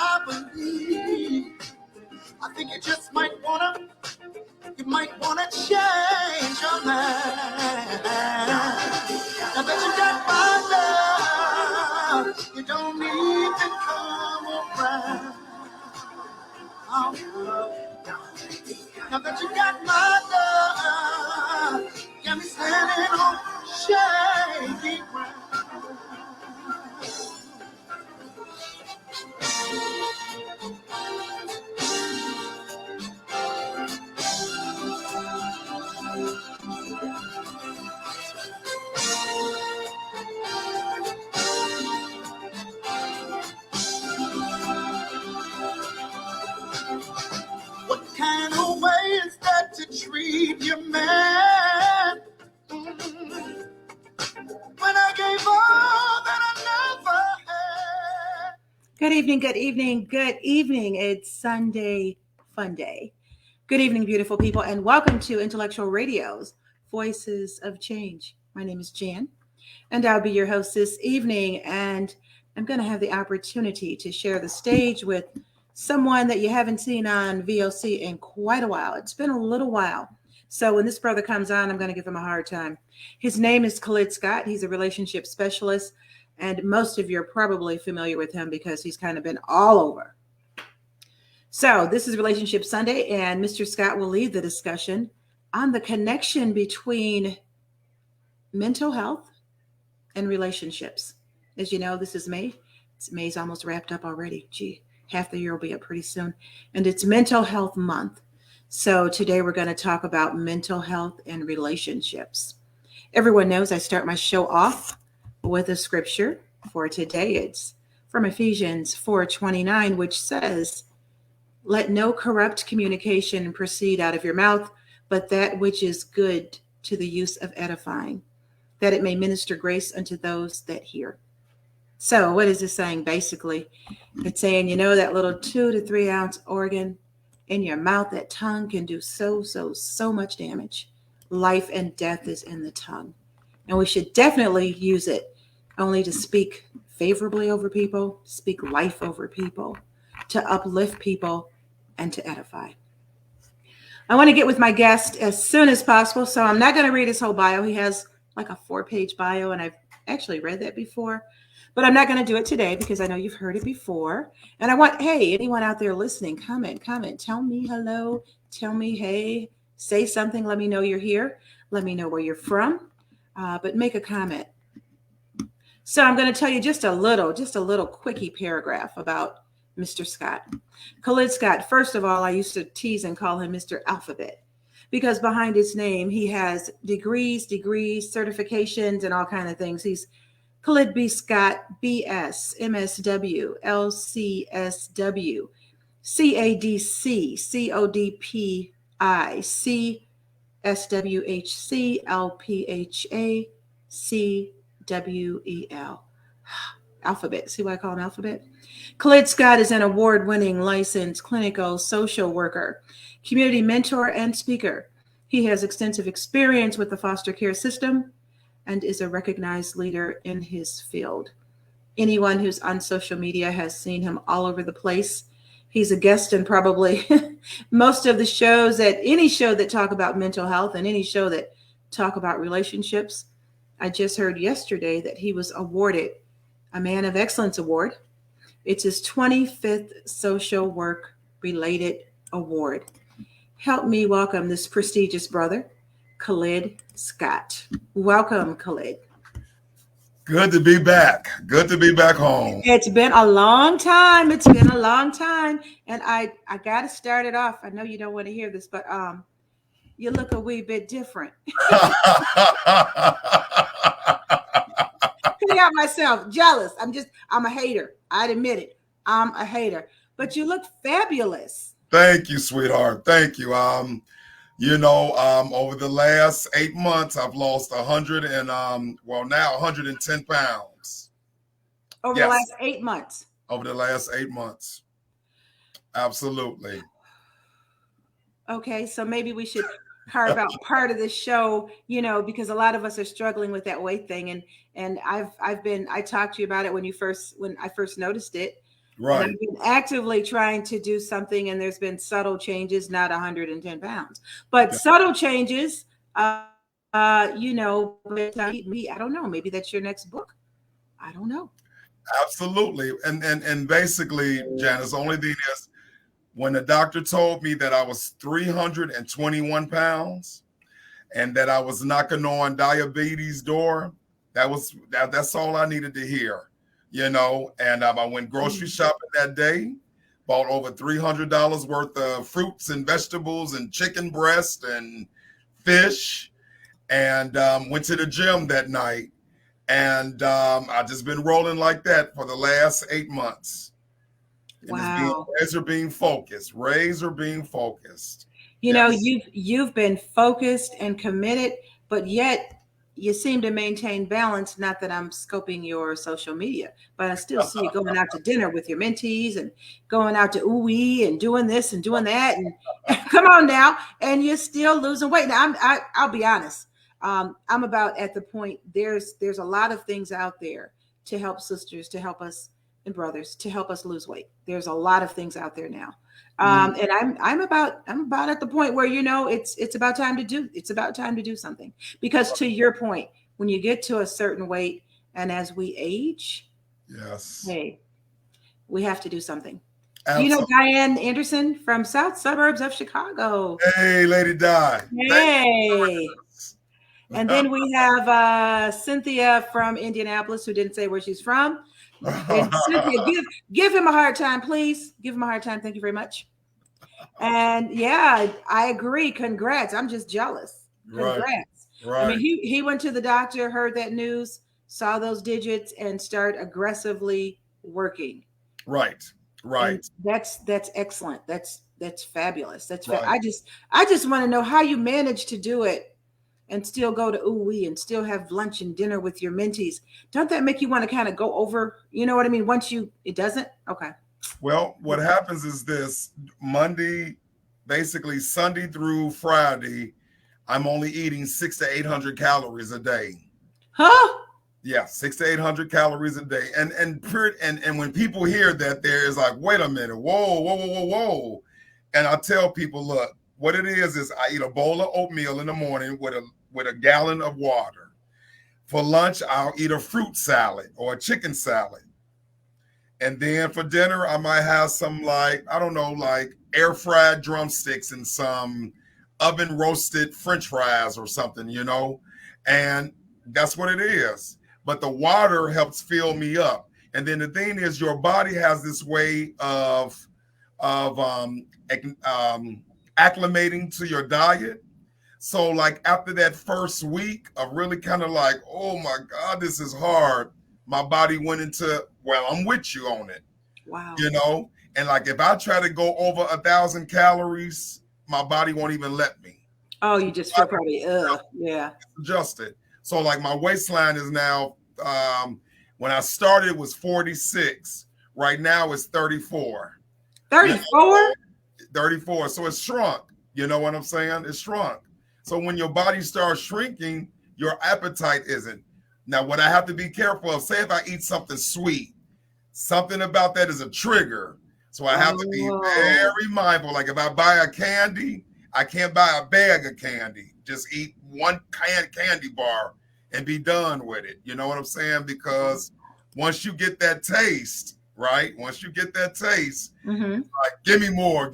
I believe. I think you just might wanna change your mind. Now that you got my love, you don't even come around. Oh, now that you got my love, got me standing on shaky ground. What kind of way is that to treat your man? When I gave all that I never had. Good evening, good evening, good evening. It's Sunday Fun Day. Good evening, beautiful people, and welcome to Intellectual Radio's Voices of Change. My name is Jan, and I'll be your host this evening, and I'm going to have the opportunity to share the stage with someone that you haven't seen on VOC in quite a while. It's been a little while. So when this brother comes on, I'm going to give him a hard time. His name is Khalid Scott. He's a relationship specialist, and most of you are probably familiar with him because he's kind of been all over. So this is Relationship Sunday, and Mr. Scott will lead the discussion on the connection between mental health and relationships. As you know, this is May. May's almost wrapped up already. Gee, half the year will be up pretty soon. And it's Mental Health Month. So today we're going to talk about mental health and relationships. Everyone knows I start my show off with a scripture for today. It's from Ephesians 4:29, which says, "Let no corrupt communication proceed out of your mouth, but that which is good to the use of edifying, that it may minister grace unto those that hear." So what is this saying? Basically, it's saying, that little 2 to 3 ounce organ in your mouth, that tongue can do so much damage. Life and death is in the tongue. And we should definitely use it only to speak favorably over people, speak life over people, to uplift people, and to edify. I want to get with my guest as soon as possible, so I'm not going to read his whole bio. He has like a 4-page bio, and I've actually read that before. But I'm not going to do it today because I know you've heard it before. And I want, hey, anyone out there listening, comment. Tell me hello. Tell me, hey, say something. Let me know you're here. Let me know where you're from. But make a comment. So I'm going to tell you just a little quickie paragraph about Mr. Scott. Khalid Scott, first of all, I used to tease and call him Mr. Alphabet because behind his name, he has degrees, certifications, and all kinds of things. He's Khalid B. Scott, BS, MSW, LCSW, CADC, CODPI, CSWHC, LPHA, CWEL. Alphabet. See why I call him Alphabet? Khalid Scott is an award-winning licensed clinical social worker, community mentor, and speaker. He has extensive experience with the foster care system and is a recognized leader in his field. Anyone who's on social media has seen him all over the place. He's a guest in probably most of the shows, at any show that talk about mental health and any show that talk about relationships. I just heard yesterday that he was awarded a Man of Excellence Award. It's his 25th social work related award. Help me welcome this prestigious brother, Khalid Scott. Welcome, Khalid. Good to be back. Good to be back home. It's been a long time. And I got to start it off. I know you don't want to hear this, but you look a wee bit different. I got myself jealous. I'm a hater. I'd admit it. I'm a hater. But you look fabulous. Thank you, sweetheart. Thank you. Over the last 8 months, I've lost 110 pounds. Over the last 8 months? Over the last 8 months. Absolutely. Okay, so maybe we should carve out part of the show, because a lot of us are struggling with that weight thing. And I talked to you about it when I first noticed it. And Right. I've been actively trying to do something, and there's been subtle changes, not 110 pounds, but Yeah. subtle changes. But me, I don't know. Maybe that's your next book. I don't know. Absolutely. And basically, Janice, the only thing is when the doctor told me that I was 321 pounds and that I was knocking on diabetes door, that's all I needed to hear, And I went grocery shopping that day, bought over $300 worth of fruits and vegetables and chicken breast and fish, and went to the gym that night. And I've just been rolling like that for the last 8 months. And it's being Wow. razor being focused. You know, Yes. you've been focused and committed, but yet you seem to maintain balance. Not that I'm scoping your social media, but I still see you going out to dinner with your mentees and going out to ooey and doing this and doing that. And come on now, and you're still losing weight. Now, I'll be honest. I'm about at the point. There's a lot of things out there to help sisters, to help us and brothers, to help us lose weight. There's a lot of things out there now. And I'm about at the point where it's about time to do something, because to your point, when you get to a certain weight and as we age, Yes. hey, we have to do something. Absolutely. Do you know Diane Anderson from South Suburbs of Chicago? Hey, Lady Di. Hey. And then we have Cynthia from Indianapolis, who didn't say where she's from. And Cynthia, give him a hard time, please. Give him a hard time. Thank you very much. And yeah, I agree. Congrats. I'm just jealous. Congrats. Right. I mean, he went to the doctor, heard that news, saw those digits, and started aggressively working. Right. And that's excellent. That's fabulous. That's right. I just want to know how you managed to do it and still go to ooey and still have lunch and dinner with your mentees. Don't that make you want to kind of go over, you know what I mean? It doesn't? Okay. Well, what happens is this: basically Sunday through Friday, I'm only eating 600 to 800 calories a day. Huh? Yeah, 600 to 800 calories a day. And when people hear that, there is like, wait a minute, whoa. And I tell people, look, what it is I eat a bowl of oatmeal in the morning with a gallon of water. For lunch, I'll eat a fruit salad or a chicken salad. And then for dinner, I might have some like air fried drumsticks and some oven roasted French fries or something, and that's what it is. But the water helps fill me up. And then the thing is, your body has this way of acclimating to your diet. So like after that first week of really kind of like, oh my God, this is hard, my body went into, well, I'm with you on it. Wow. And like if I try to go over 1,000 calories, my body won't even let me. Oh, you just feel probably yeah. Adjusted. So like my waistline is now, when I started it was 46. Right now it's 34. 34? 34. So it's shrunk. You know what I'm saying? It's shrunk. So when your body starts shrinking, your appetite isn't. Now, what I have to be careful of, say if I eat something sweet, something about that is a trigger. So I have to be very mindful. Like if I buy a candy, I can't buy a bag of candy. Just eat one candy bar and be done with it. You know what I'm saying? Because once you get that taste, right? Once you get that taste, like, give me more.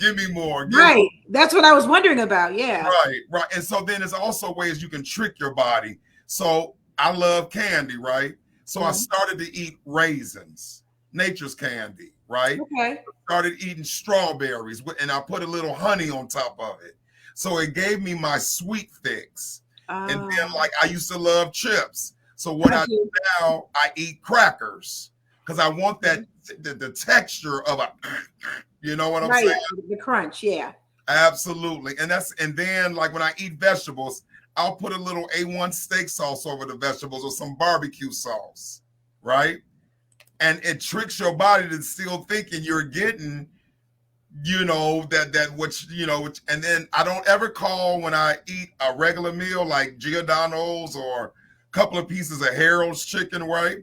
Right. That's what I was wondering about. Yeah. Right. And so then there's also ways you can trick your body. So I love candy, right? So I started to eat raisins, nature's candy, right? Okay. Started eating strawberries, and I put a little honey on top of it. So it gave me my sweet fix. And then like I used to love chips. So what I do now, I eat crackers because I want that the texture of a, you know what I'm saying? The crunch, yeah. Absolutely. And then like when I eat vegetables, I'll put a little A1 steak sauce over the vegetables or some barbecue sauce, right? And it tricks your body to still thinking you're getting, which, and then I don't ever call when I eat a regular meal like Giordano's or a couple of pieces of Harold's chicken, right?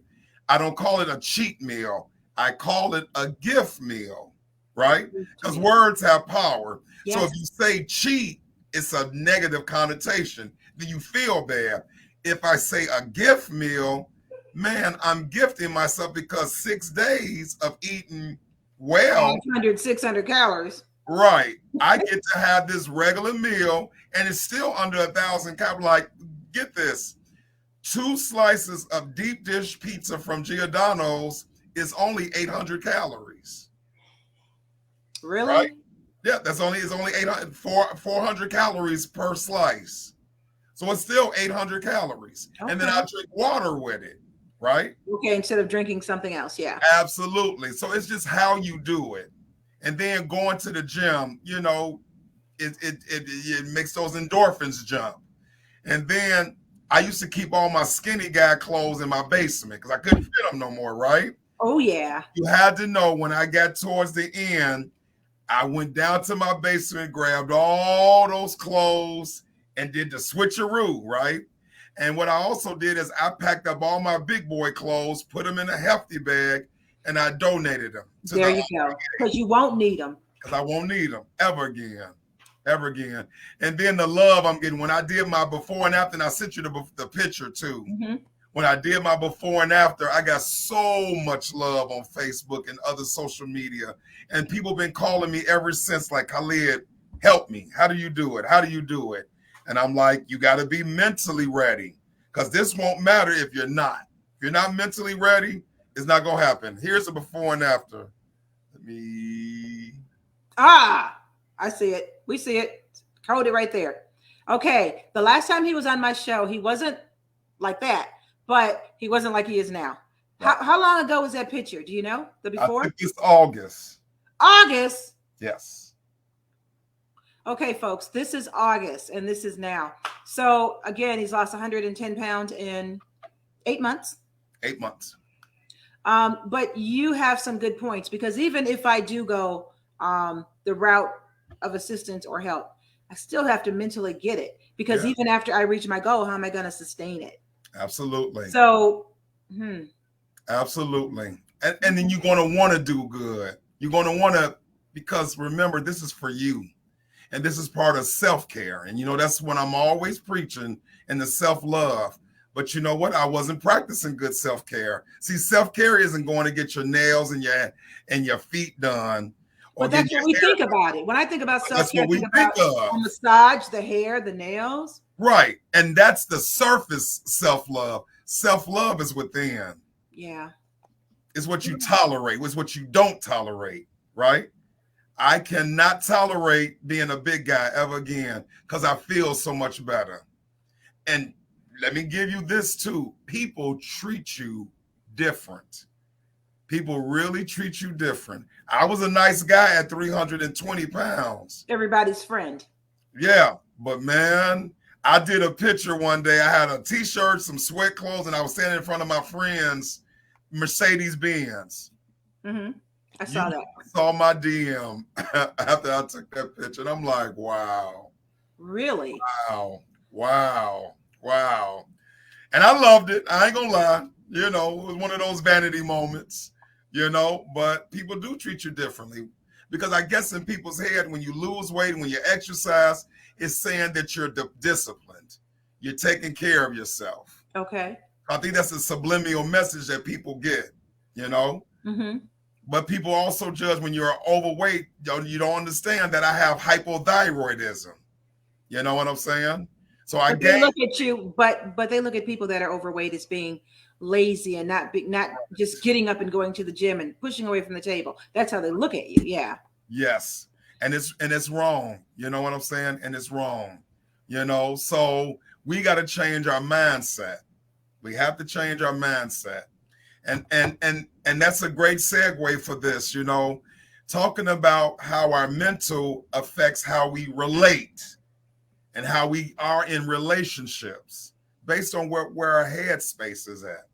I don't call it a cheat meal. I call it a gift meal, right? Because words have power. Yes. So if you say cheat, it's a negative connotation. Then you feel bad. If I say a gift meal, man, I'm gifting myself because 6 days of eating well, 500, 600 calories. right? I get to have this regular meal, and it's still under 1,000 calories. Like, get this: 2 slices of deep dish pizza from Giordano's is only 800 calories. Really? Right? Yeah, it's only 400 calories per slice. So it's still 800 calories. Okay. And then I drink water with it, right? Okay, instead of drinking something else, yeah. Absolutely. So it's just how you do it. And then going to the gym, you know, it makes those endorphins jump. And then I used to keep all my skinny guy clothes in my basement because I couldn't fit them no more, right? Oh, yeah. You had to know when I got towards the end, I went down to my basement, grabbed all those clothes, and did the switcheroo, right? And what I also did is I packed up all my big boy clothes, put them in a hefty bag, and I donated them. There you go. Because you won't need them. Because I won't need them ever again. Ever again. And then the love I'm getting when I did my before and after, and I sent you the picture too. Mm-hmm. When I did my before and after, I got so much love on Facebook and other social media. And people been calling me ever since, like, Khalid, help me. How do you do it? How do you do it? And I'm like, you got to be mentally ready, because this won't matter if you're not. If you're not mentally ready, it's not going to happen. Here's a before and after. Let me. I see it. We see it. Hold it right there. Okay. The last time he was on my show, he wasn't like that, but he wasn't like he is now. Right. How long ago was that picture? Do you know? The before? I think it's August. August? Yes. Okay, folks, this is August, and this is now. So, again, he's lost 110 pounds in 8 months. 8 months. But you have some good points, because even if I do go the route of assistance or help, I still have to mentally get it, because even after I reach my goal, how am I going to sustain it? Absolutely. So, absolutely. And then you're going to want to do good. You're going to want to, because remember, this is for you. And this is part of self-care. And, you know, that's when I'm always preaching in the self-love. But you know what? I wasn't practicing good self-care. See, self-care isn't going to get your nails and your feet done. But that's what we think about it. When I think about self-care, I think about the massage, the hair, the nails. Right. And that's the surface self-love. Self-love is within. Yeah. It's what you tolerate. It's what you don't tolerate. Right? I cannot tolerate being a big guy ever again, because I feel so much better. And let me give you this too. People treat you different. People really treat you different. I was a nice guy at 320 pounds. Everybody's friend. Yeah, but man, I did a picture one day. I had a t-shirt, some sweat clothes, and I was standing in front of my friend's Mercedes-Benz. Mm-hmm. I saw that. Saw my DM after I took that picture, and I'm like, wow. Really? Wow. And I loved it. I ain't gonna lie. You know, it was one of those vanity moments, you know, but people do treat you differently, because I guess in people's head, when you lose weight, when you exercise, it's saying that you're disciplined. You're taking care of yourself. Okay. I think that's a subliminal message that people get, you know? Mm-hmm. But people also judge when you're overweight. You don't understand that I have hypothyroidism. You know what I'm saying? So they look at you, but they look at people that are overweight as being lazy and not just getting up and going to the gym and pushing away from the table. That's how they look at you. Yeah. Yes, and it's wrong. You know what I'm saying? And it's wrong. You know, so we got to change our mindset. We have to change our mindset. And that's a great segue for this, you know, talking about how our mental affects how we relate and how we are in relationships based on where our headspace is at.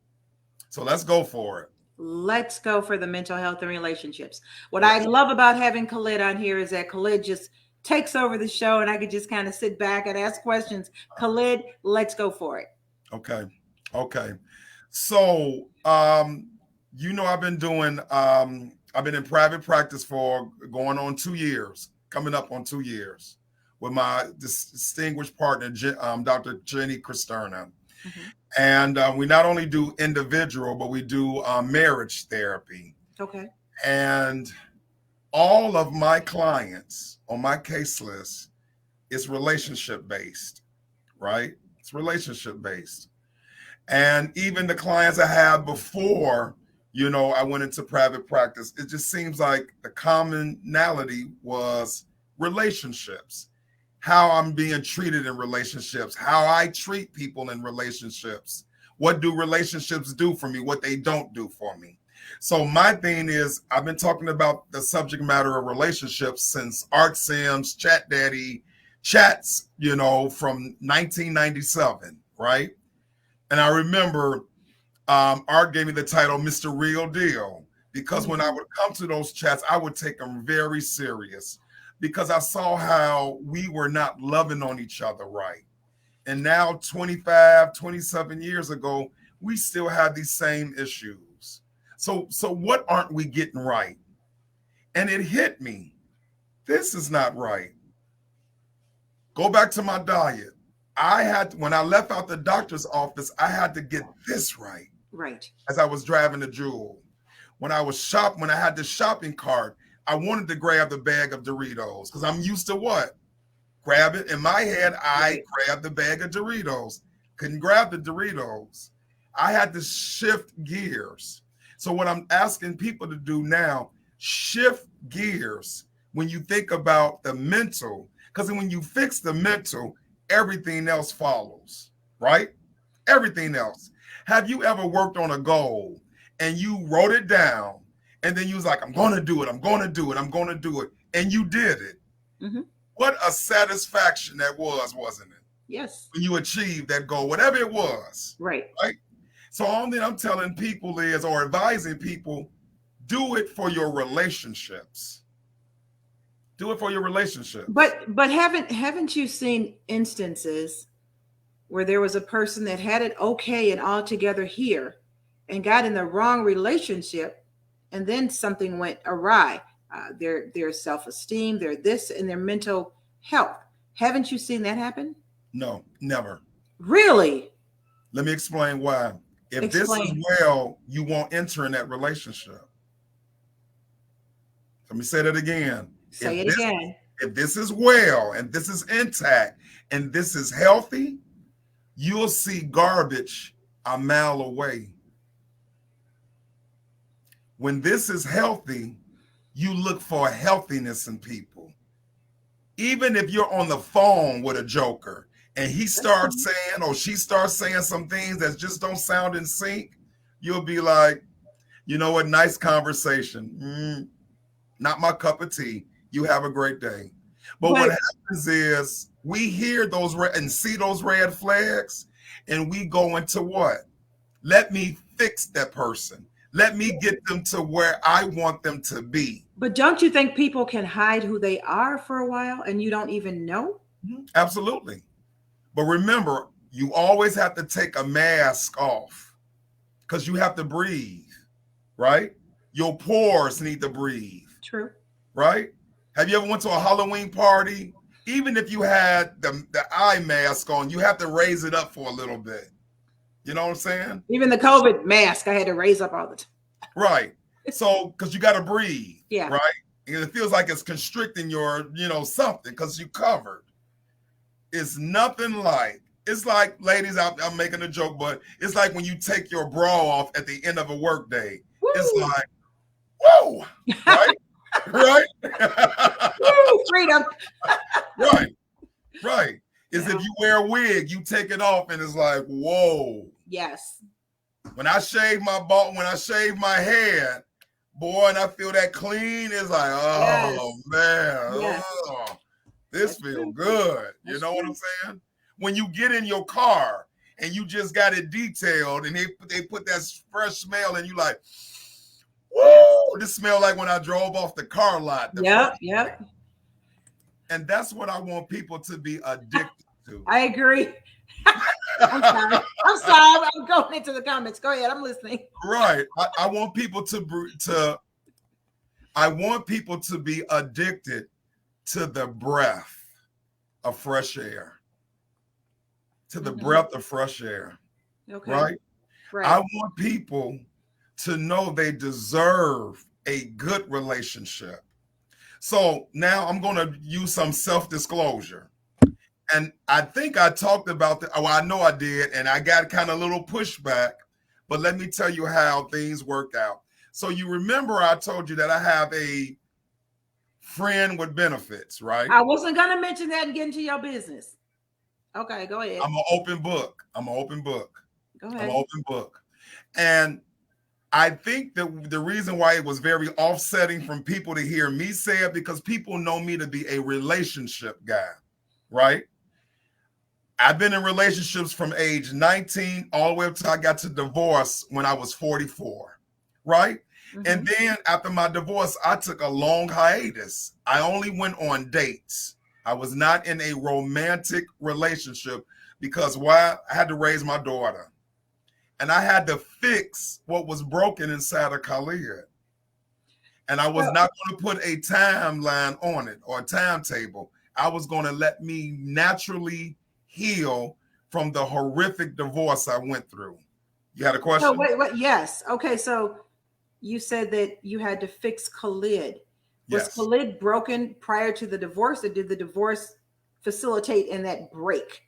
So let's go for it. Let's go for the mental health and relationships. What I love about having Khalid on here is that Khalid just takes over the show, and I could just kind of sit back and ask questions. Khalid, let's go for it. Okay. So I've been doing, I've been in private practice for going on 2 years, coming up on 2 years with my distinguished partner, Dr. Jenny Cristerna. Mhm. And we not only do individual, but we do marriage therapy. Okay. And all of my clients on my case list is relationship based, right? It's relationship based. And even the clients I had before, I went into private practice, it just seems like the commonality was relationships, how I'm being treated in relationships, how I treat people in relationships. What do relationships do for me? What they don't do for me. So my thing is, I've been talking about the subject matter of relationships since Art Sims, Chat Daddy, chats, from 1997, right? And I remember Art gave me the title Mr. Real Deal, because when I would come to those chats, I would take them very serious, because I saw how we were not loving on each other right. And now 25, 27 years ago, we still have these same issues. So what aren't we getting right? And it hit me. This is not right. Go back to my diet. When I left out the doctor's office, I had to get this right. Right. As I was driving the Jewel. When I had the shopping cart, I wanted to grab the bag of Doritos because I'm used to what? Grab it. In my head, I grabbed the bag of Doritos. Couldn't grab the Doritos. I had to shift gears. So what I'm asking people to do now, shift gears when you think about the mental, because when you fix the mental, everything else follows, right? Everything else. Have you ever worked on a goal and you wrote it down and then you was like, I'm going to do it, I'm going to do it, I'm going to do it, and you did it? Mm-hmm. What a satisfaction that was, wasn't it? Yes. When you achieved that goal, whatever it was. Right. Right? So all that I'm telling people is, or advising people, do it for your relationships. Do it for your relationships. But haven't you seen instances where there was a person that had it okay and all together here and got in the wrong relationship, and then something went awry? Their self-esteem, their this, and their mental health. Haven't you seen that happen? No, never. Really? Let me explain why. If this is well, you won't enter in that relationship. Let me say that again. Say it again. If this is well and this is intact and this is healthy, you'll see garbage a mile away. When this is healthy, you look for healthiness in people. Even if you're on the phone with a joker and he starts saying, or she starts saying some things that just don't sound in sync, you'll be like, you know what, nice conversation. Not my cup of tea. You have a great day. But what happens is we hear those and see those red flags, and we go into what? Let me fix that person. Let me get them to where I want them to be. But don't you think people can hide who they are for a while and you don't even know? Absolutely. But remember, you always have to take a mask off because you have to breathe, right? Your pores need to breathe. True. Right? Have you ever went to a Halloween party? Even if you had the eye mask on, you have to raise it up for a little bit. You know what I'm saying? Even the COVID mask, I had to raise up all the time. Right. So, because you got to breathe. Yeah. Right? And it feels like it's constricting your, something because you covered. It's nothing like, it's like, ladies, I'm making a joke, but it's like when you take your bra off at the end of a work day. Woo. It's like, whoa, right? Right? Woo, freedom. Right. Is if you wear a wig, you take it off and it's like, whoa. Yes. When I shave my head, boy, and I feel that clean, it's like, oh man, yes. This feels good. You know what I'm saying? When you get in your car and you just got it detailed and they put that fresh smell and you like, whoa, this smell like when I drove off the car lot. Yep. And that's what I want people to be addicted to. I agree. I'm sorry. I'm sorry. I'm going into the comments. Go ahead. I'm listening. Right. I want people to be addicted to the breath of fresh air. To the breath of fresh air. Okay. Right? Right. I want people to know they deserve a good relationship. So now I'm going to use some self-disclosure. And I think I talked about that. Oh, I know I did. And I got kind of a little pushback. But let me tell you how things work out. So you remember I told you that I have a friend with benefits, right? I wasn't going to mention that and get into your business. Okay, go ahead. I'm an open book. Go ahead. I'm an open book. And I think that the reason why it was very offsetting from people to hear me say it, because people know me to be a relationship guy, right? I've been in relationships from age 19 all the way up till I got to divorce when I was 44, right? Mm-hmm. And then after my divorce, I took a long hiatus. I only went on dates. I was not in a romantic relationship because why? I had to raise my daughter. And I had to fix what was broken inside of Khalid. And I was not going to put a timeline on it or a timetable. I was going to let me naturally heal from the horrific divorce I went through. You had a question? So wait, yes. Okay, so you said that you had to fix Khalid. Was Khalid broken prior to the divorce, or did the divorce facilitate in that break?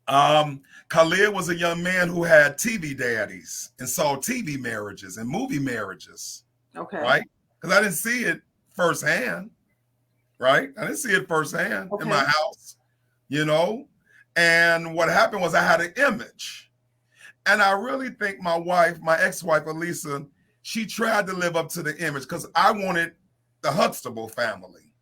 Khalid was a young man who had TV daddies and saw TV marriages and movie marriages. Okay. Right? Because I didn't see it firsthand. Right? I didn't see it firsthand in my house, you know? And what happened was I had an image. And I really think my wife, my ex-wife, Elisa, she tried to live up to the image because I wanted the Huxtable family.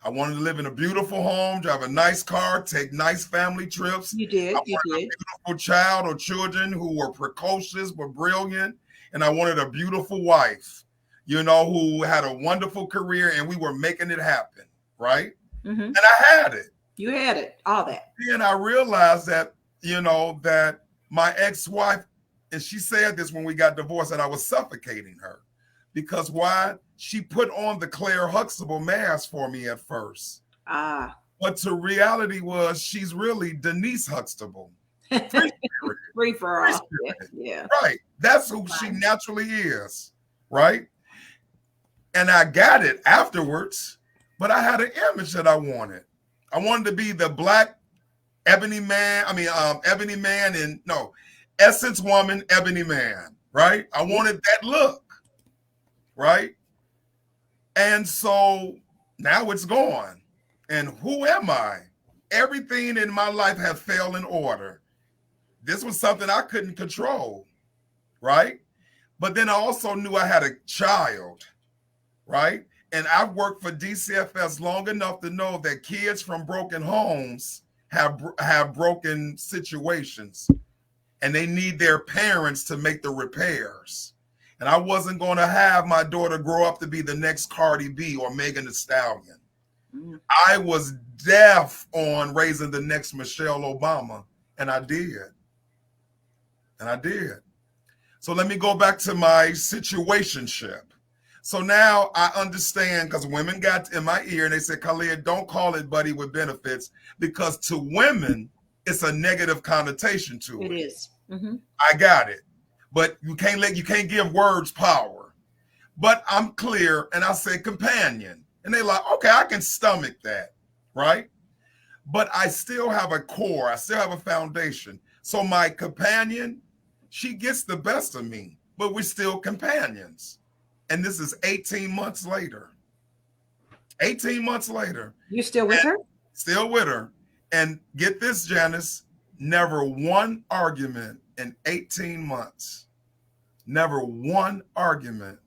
I wanted to live in a beautiful home, drive a nice car, take nice family trips. You did. I wanted a beautiful child or children who were precocious but brilliant. And I wanted a beautiful wife, you know, who had a wonderful career, and we were making it happen, right? Mm-hmm. And I had it. You had it, all that. And I realized that, you know, that my ex-wife, and she said this when we got divorced, that I was suffocating her. Because why? She put on the Claire Huxtable mask for me at first. But the reality was she's really Denise Huxtable. Free for all. Yeah. Right. That's who she naturally is. Right. And I got it afterwards, but I had an image that I wanted. I wanted to be the black ebony man. Essence woman, ebony man. Right. I wanted that look. Right. And so now it's gone. And who am I? Everything in my life has fell in order. This was something I couldn't control. Right. But then I also knew I had a child. Right. And I've worked for DCFS long enough to know that kids from broken homes have broken situations, and they need their parents to make the repairs. And I wasn't going to have my daughter grow up to be the next Cardi B or Megan Thee Stallion. Mm. I was deaf on raising the next Michelle Obama, and I did. So let me go back to my situationship. So now I understand, because women got in my ear and they said, Khalid, don't call it buddy with benefits, because to women, it's a negative connotation to it. It is. Mm-hmm. I got it. But you can't give words power. But I'm clear, and I say companion. And they're like, okay, I can stomach that, right? But I still have a core. I still have a foundation. So my companion, she gets the best of me, but we're still companions. And this is 18 months later. 18 months later. You still with her? Still with her. And get this, Janice, never one argument in 18 months. Never one argument.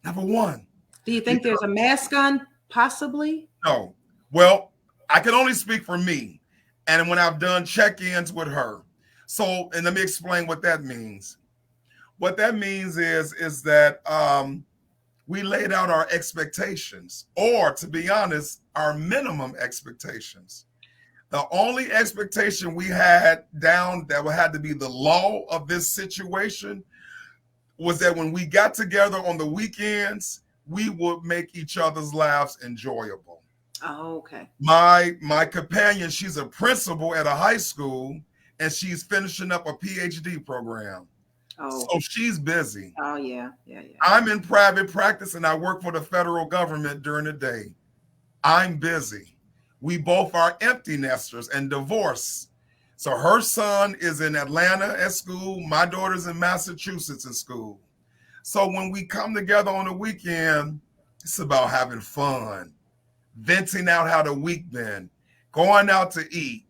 Never one. Do you think there's a mask on, possibly? No. Well, I can only speak for me. And when I've done check-ins with her. So, and let me explain what that means. What that means is that we laid out our expectations, or to be honest, our minimum expectations. The only expectation we had down that had to be the law of this situation was that when we got together on the weekends, we would make each other's lives enjoyable. Oh, okay. My companion, she's a principal at a high school, and she's finishing up a PhD program. Oh. So she's busy. Oh, yeah. I'm in private practice, and I work for the federal government during the day. I'm busy. We both are empty nesters and divorced. So her son is in Atlanta at school. My daughter's in Massachusetts at school. So when we come together on the weekend, it's about having fun, venting out how the week been, going out to eat,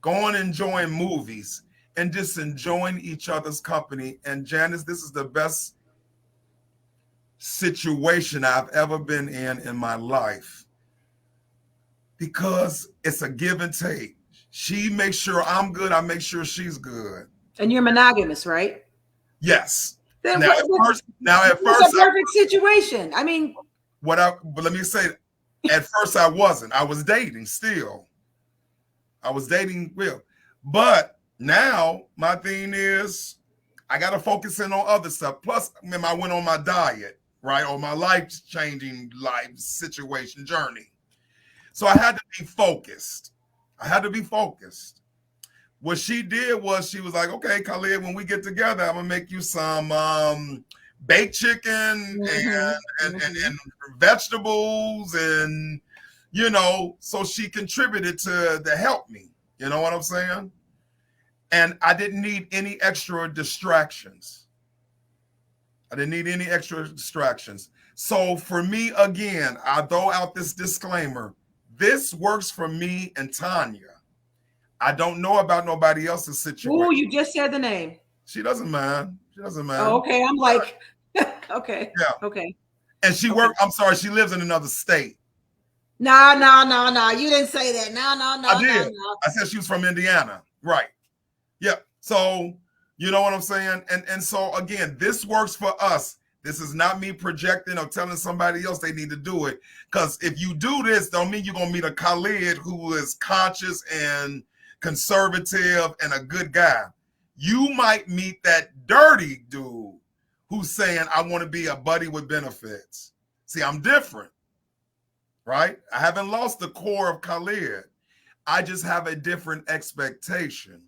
going enjoying movies, and just enjoying each other's company. And Janice, this is the best situation I've ever been in my life, because it's a give and take. She makes sure I'm good. I make sure she's good. And you're monogamous, right? Yes. Then At first, it's a perfect situation. I mean, but let me say, at first I wasn't. I was dating still. I was dating real. But now my thing is I got to focus in on other stuff. Plus, I went on my diet, right? Or my life-changing life situation journey. So I had to be focused. What she did was she was like, okay, Khalid, when we get together, I'm going to make you some baked chicken and vegetables, and, so she contributed to help me. You know what I'm saying? And I didn't need any extra distractions. So for me, again, I throw out this disclaimer. This works for me and Tanya. I don't know about nobody else's situation. Oh, you just said the name. She doesn't mind. Oh, okay. I'm like, okay. Yeah. Okay. And she lives in another state. No. You didn't say that. No. I did. No. I said she was from Indiana. Right. Yeah. So, you know what I'm saying? And so, again, this works for us. This is not me projecting or telling somebody else they need to do it. Because if you do this, don't mean you're going to meet a Khalid who is conscious and conservative and a good guy. You might meet that dirty dude who's saying, I want to be a buddy with benefits. See, I'm different, right? I haven't lost the core of Khalid. I just have a different expectation.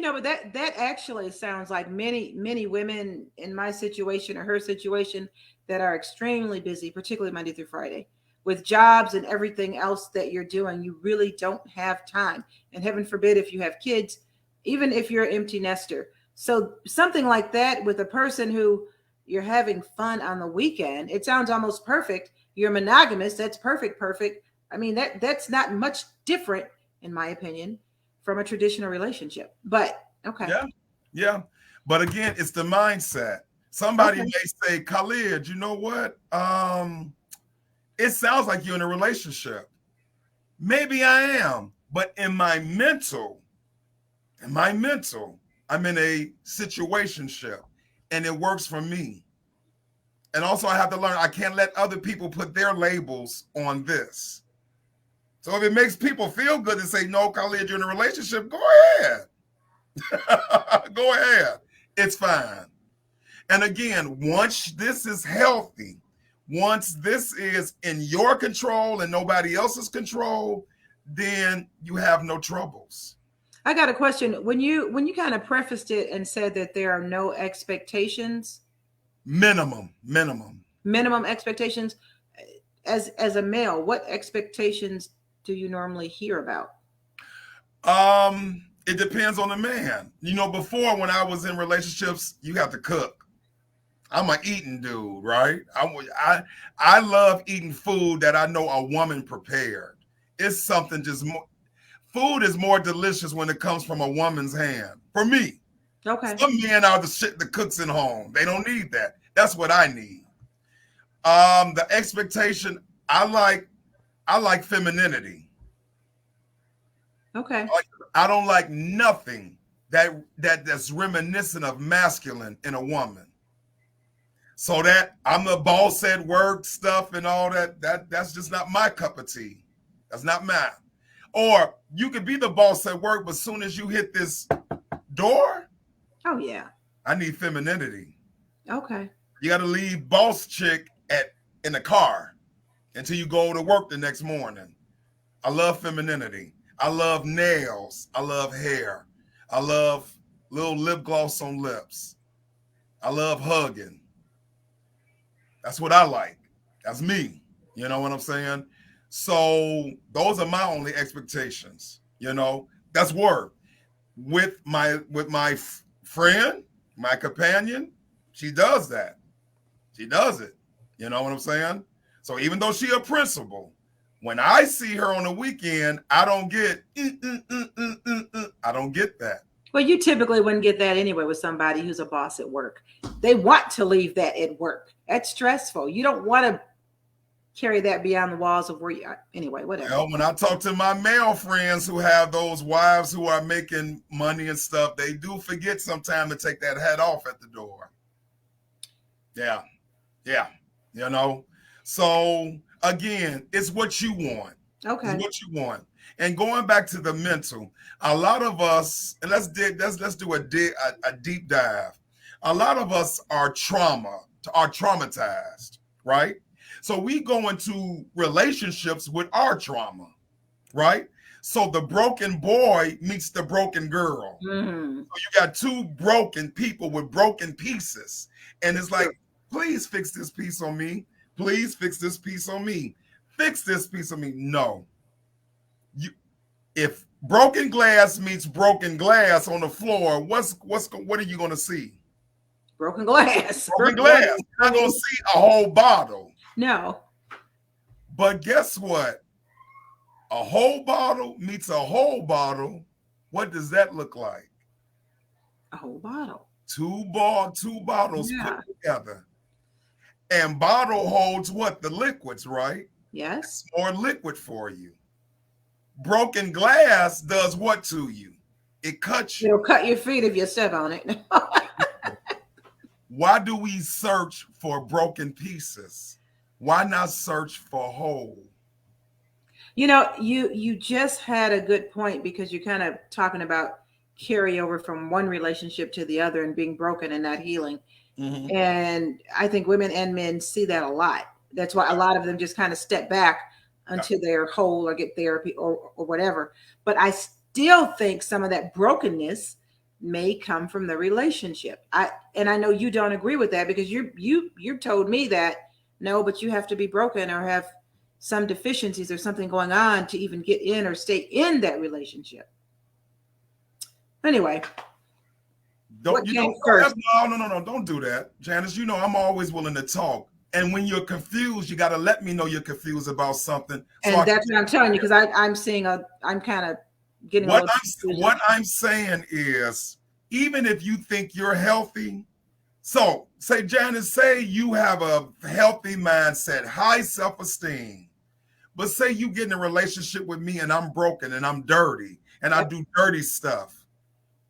But that actually sounds like many women in my situation or her situation that are extremely busy, particularly Monday through Friday, with jobs and everything else that you're doing. You really don't have time. And heaven forbid if you have kids, even if you're an empty nester. So something like that with a person who you're having fun on the weekend, it sounds almost perfect. You're monogamous. That's perfect. I mean, that's not much different, in my opinion, from a traditional relationship. But okay. Yeah. But again, it's the mindset. Somebody may say, Khalid, you know what? It sounds like you're in a relationship. Maybe I am, but in my mental, I'm in a situationship, and it works for me. And also I have to learn, I can't let other people put their labels on this. So if it makes people feel good to say, no, Khalid, you're in a relationship, go ahead. Go ahead. It's fine. And again, once this is healthy, once this is in your control and nobody else's control, then you have no troubles. I got a question. When you kind of prefaced it and said that there are no expectations, minimum expectations, as a male, what expectations do you normally hear about? It depends on the man. Before, when I was in relationships, you have to cook. I'm an eating dude, right? I love eating food that I know a woman prepared. It's something just more. Food is more delicious when it comes from a woman's hand. For me. Okay. Some men are the cooks in home. They don't need that. That's what I need. The expectation, I like femininity. Okay. I don't like nothing that's reminiscent of masculine in a woman. So that I'm the boss at work stuff and all that's just not my cup of tea. That's not mine. Or you could be the boss at work, but as soon as you hit this door, Oh yeah. I need femininity. Okay. You got to leave boss chick in the car until you go to work the next morning. I love femininity. I love nails. I love hair. I love little lip gloss on lips. I love hugging. That's what I like. That's me. You know what I'm saying? So those are my only expectations. You know, that's work. With my friend, my companion, she does that. She does it. You know what I'm saying? So even though she a principal, when I see her on the weekend, I don't get I don't get that. Well, you typically wouldn't get that anyway with somebody who's a boss at work. They want to leave that at work. That's stressful. You don't want to carry that beyond the walls of where you are. Anyway, whatever. Well, when I talk to my male friends who have those wives who are making money and stuff, they do forget sometimes to take that hat off at the door. Yeah. Yeah. You know? So again, it's what you want. Okay. It's what you want. And going back to the mental, a lot of us, and let's do a deep dive. A lot of us are traumatized, right? So we go into relationships with our trauma, right? So the broken boy meets the broken girl. Mm-hmm. So you got two broken people with broken pieces. And it's like, please fix this piece on me. Please fix this piece on me. Fix this piece on me. No. If broken glass meets broken glass on the floor, what are you going to see? Broken glass. Broken glass. You're not going to see a whole bottle. No. But guess what? A whole bottle meets a whole bottle. What does that look like? A whole bottle. Two bottles put together. And bottle holds what? The liquids, right? Yes. More liquid for you. Broken glass does what to you? It cuts you. It'll cut your feet if you step on it. Why do we search for broken pieces? Why not search for whole? You know, you just had a good point because you're kind of talking about carryover from one relationship to the other and being broken and not healing. Mm-hmm. And I think women and men see that a lot. That's why a lot of them just kind of step back until they're whole or get therapy or whatever. But I still think some of that brokenness may come from the relationship. I know you don't agree with that because you told me that no, but you have to be broken or have some deficiencies or something going on to even get in or stay in that relationship. Anyway. No, don't do that. Janice, you know I'm always willing to talk. And when you're confused, you got to let me know you're confused about something. And that's what I'm telling you, because I'm seeing I'm kind of getting what I'm saying is, even if you think you're healthy, so say, Janice, say you have a healthy mindset, high self-esteem, but say you get in a relationship with me and I'm broken and I'm dirty and I do dirty stuff.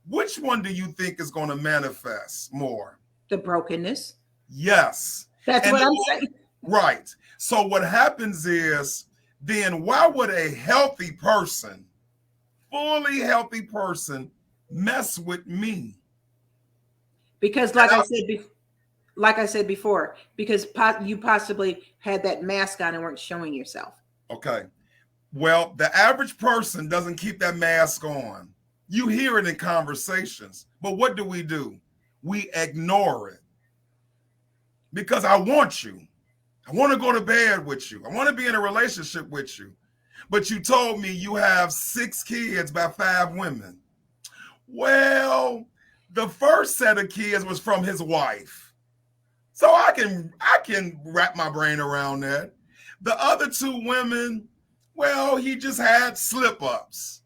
Which one do you think is going to manifest more? The brokenness. Yes. That's what I'm saying. Right. So what happens is, then why would a healthy person, fully healthy person, mess with me? Because like I said before, because you possibly had that mask on and weren't showing yourself. Okay. Well, the average person doesn't keep that mask on. You hear it in conversations, but what do? We ignore it. Because I want you. I want to go to bed with you. I want to be in a relationship with you. But you told me you have 6 kids by 5 women. Well, the first set of kids was from his wife. So I can wrap my brain around that. The other 2 women, well, he just had slip-ups.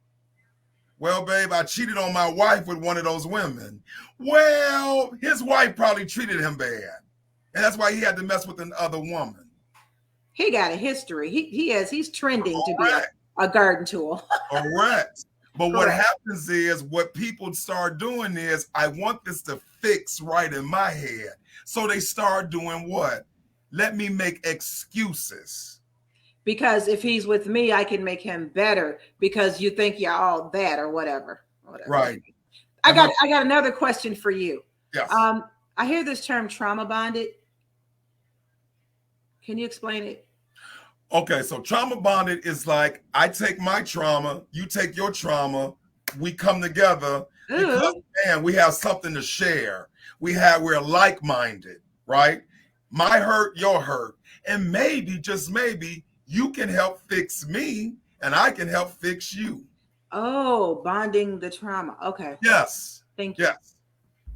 Well, babe, I cheated on my wife with one of those women. Well, his wife probably treated him bad. And that's why he had to mess with another woman. He got a history. He's trending to be a garden tool. Correct. But what happens is, what people start doing is, I want this to fix right in my head. So they start doing what? Let me make excuses. because if he's with me, I can make him better because you think you're all that or whatever. Right. I got another question for you. Yes. I hear this term trauma bonded. Can you explain it? Okay, so trauma bonded is like I take my trauma, you take your trauma, we come together because man, we have something to share. We're like-minded, right? My hurt, your hurt. And maybe, just maybe, you can help fix me and I can help fix you. Oh, bonding the trauma. Okay. Yes. Thank you.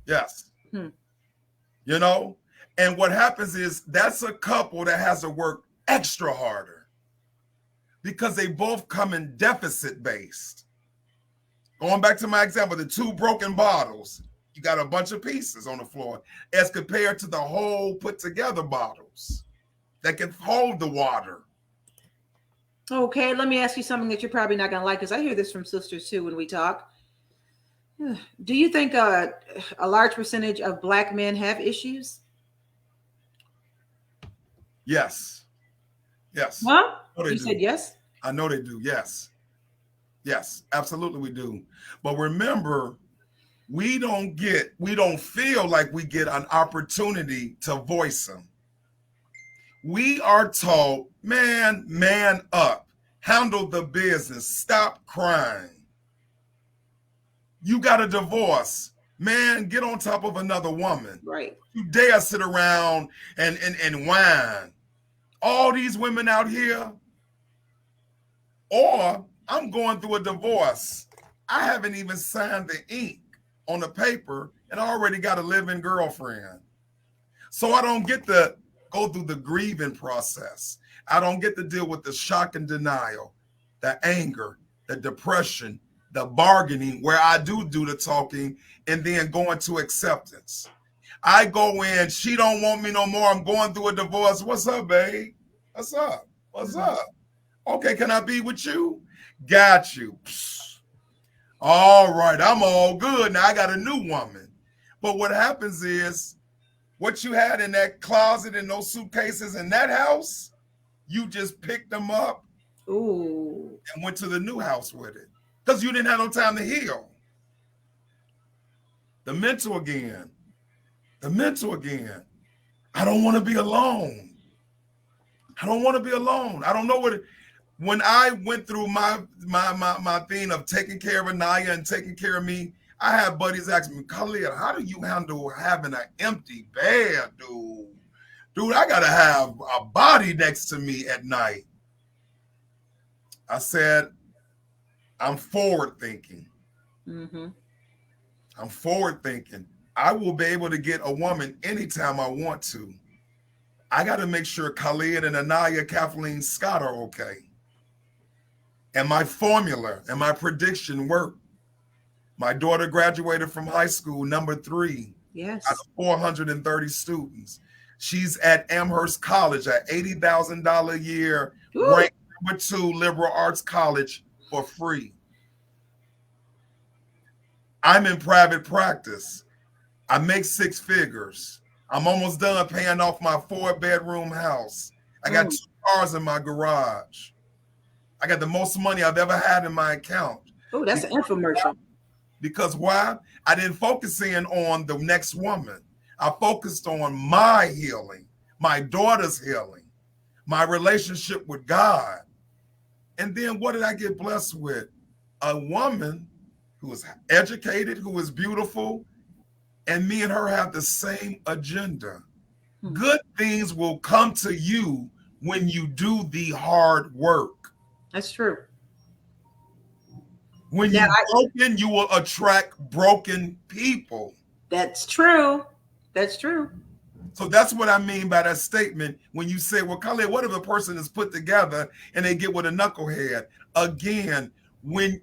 Yes. You know, and what happens is that's a couple that has to work extra harder because they both come in deficit based. Going back to my example, the 2 broken bottles, you got a bunch of pieces on the floor as compared to the whole put together bottles that can hold the water. Okay, let me ask you something that you're probably not going to like because I hear this from sisters too when we talk. Do you think a large percentage of Black men have issues? Yes. Yes. Huh? You said yes? I know they do. Yes. Yes, absolutely we do. But remember, we don't feel like we get an opportunity to voice them. We are told, man up, handle the business, stop crying. You got a divorce, man, get on top of another woman. Right. You dare sit around and whine. All these women out here, or I'm going through a divorce. I haven't even signed the ink on the paper and I already got a living girlfriend. So I don't get to go through the grieving process. I don't get to deal with the shock and denial, the anger, the depression, the bargaining, where I do the talking and then go into acceptance. I go in, she don't want me no more. I'm going through a divorce. What's up, babe? What's up? What's up? Okay, can I be with you? Got you. All right, I'm all good. Now I got a new woman. But what happens is what you had in that closet and those suitcases in that house, you just picked them up and went to the new house with it because you didn't have no time to heal. The mental again. I don't want to be alone. I don't know what when I went through my thing of taking care of Anaya and taking care of me, I had buddies ask me, Khalid, how do you handle having an empty bed, dude? Dude, I gotta have a body next to me at night. I said, I'm forward thinking. I'm forward thinking. I will be able to get a woman anytime I want to. I got to make sure Khalid and Anaya, Kathleen Scott are okay. And my formula and my prediction worked. My daughter graduated from high school, number 3. Yes. Out of 430 students. She's at Amherst College at $80,000 a year, ranked number 2 liberal arts college for free. I'm in private practice. I make 6 figures. I'm almost done paying off my 4-bedroom house. I got 2 cars in my garage. I got the most money I've ever had in my account. Oh, that's an infomercial. Because why? I didn't focus in on the next woman. I focused on my healing, my daughter's healing, my relationship with God. And then what did I get blessed with? A woman who is educated, who is beautiful, and me and her have the same agenda. Good things will come to you when you do the hard work. That's true. When you're broken, you will attract broken people. That's true. That's true. So that's what I mean by that statement when you say, well, Khalid, what if a person is put together and they get with a knucklehead? Again, when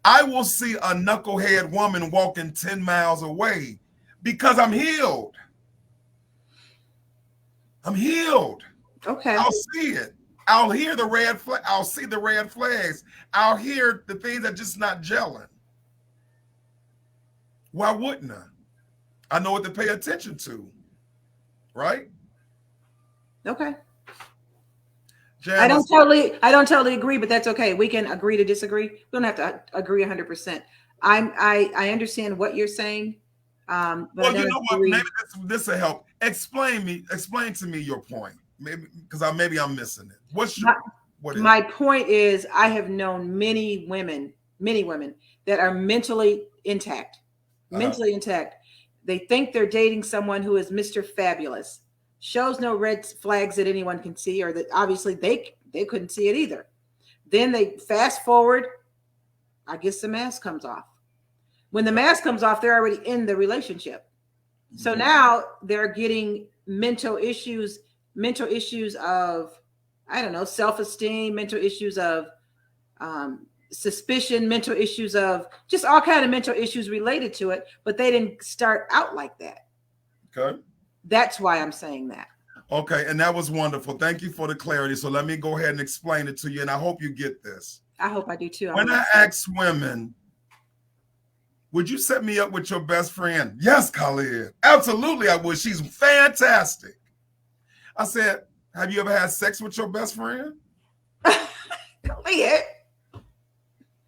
I will see a knucklehead woman walking 10 miles away because I'm healed. I'm healed. Okay. I'll see it. I'll hear the red flag. I'll see the red flags. I'll hear the things that just not gelling. Why wouldn't I? I know what to pay attention to, right? Okay. I don't totally agree, but that's okay. We can agree to disagree. We don't have to agree 100%. I understand what you're saying. But well, you know what? Maybe this will help. Explain to me your point. Maybe because maybe I'm missing it. My point is I have known many women that are mentally intact. Mentally intact. They think they're dating someone who is Mr. Fabulous. Shows no red flags that anyone can see, or that obviously they couldn't see it either. Then they fast forward, I guess the mask comes off. When the mask comes off, they're already in the relationship. So now they're getting mental issues of, I don't know, self-esteem, mental issues of suspicion, mental issues of just all kind of mental issues related to it, but they didn't start out like that. Okay. That's why I'm saying that. Okay, and that was wonderful. Thank you for the clarity. So let me go ahead and explain it to you, and I hope you get this. I hope I do too. When I ask women, would you set me up with your best friend? Yes, Khalid. Absolutely, I would. She's fantastic. I said, have you ever had sex with your best friend? Khalid.